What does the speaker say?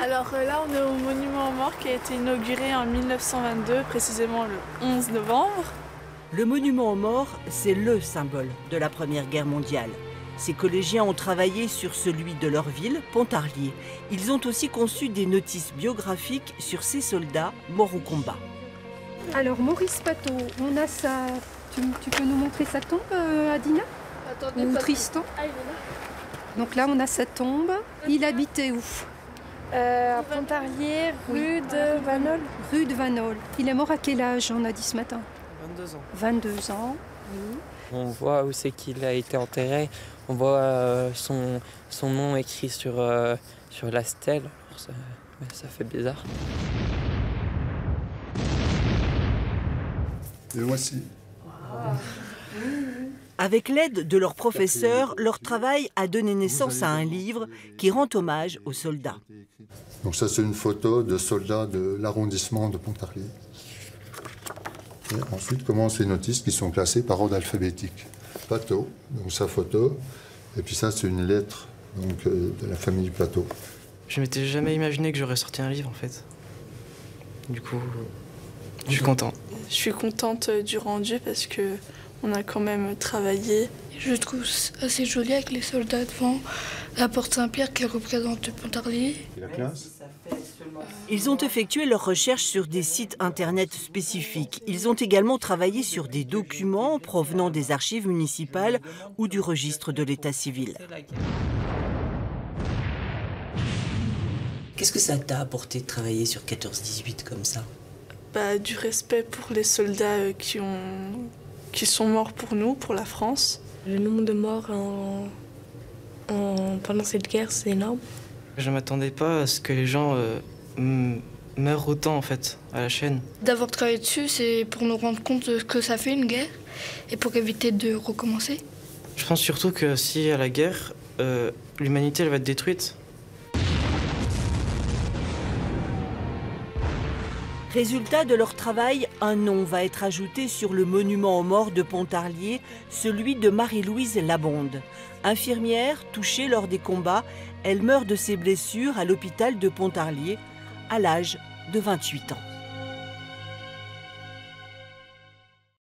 Alors là, on est au monument aux morts qui a été inauguré en 1922, précisément le 11 novembre. Le monument aux morts, c'est le symbole de la Première Guerre mondiale. Ces collégiens ont travaillé sur celui de leur ville, Pontarlier. Ils ont aussi conçu des notices biographiques sur ces soldats morts au combat. Alors Maurice Pateau, on a sa... Tu peux nous montrer sa tombe, Adina? Attendez, Ou Tristan? Ah, il est là. Donc là, on a sa tombe. Il habitait où? À Pontarlier, rue de Vanol. Rue de Vanol. Il est mort à quel âge, on a dit ce matin? 22 ans. 22 ans. Oui. On voit où c'est qu'il a été enterré. On voit son nom écrit sur la stèle. Ça fait bizarre. Et voici. Avec l'aide de leurs professeurs, leur travail a donné naissance à un livre qui rend hommage aux soldats. Donc ça, c'est une photo de soldats de l'arrondissement de Pontarlier. Et ensuite commencent les notices qui sont classées par ordre alphabétique. Pateau, donc sa photo. Et puis ça, c'est une lettre donc, de la famille Pateau. Je m'étais jamais imaginé que j'aurais sorti un livre, en fait. Du coup, je suis content. Je suis contente du rendu parce que on a quand même travaillé. Je trouve assez joli avec les soldats devant la porte Saint-Pierre qui représente Pontarlier. Et la classe? Ils ont effectué leurs recherches sur des sites internet spécifiques. Ils ont également travaillé sur des documents provenant des archives municipales ou du registre de l'état civil. Qu'est-ce que ça t'a apporté de travailler sur 14-18 comme ça? Du respect pour les soldats qui sont morts pour nous, pour la France. Le nombre de morts pendant cette guerre, c'est énorme. Je m'attendais pas à ce que les gens meurent autant, en fait, à la chaîne. D'avoir travaillé dessus, c'est pour nous rendre compte de ce que ça fait une guerre et pour éviter de recommencer. Je pense surtout que si à la guerre, l'humanité elle va être détruite. Résultat de leur travail, un nom va être ajouté sur le monument aux morts de Pontarlier, celui de Marie-Louise Labonde. Infirmière touchée lors des combats, elle meurt de ses blessures à l'hôpital de Pontarlier à l'âge de 28 ans.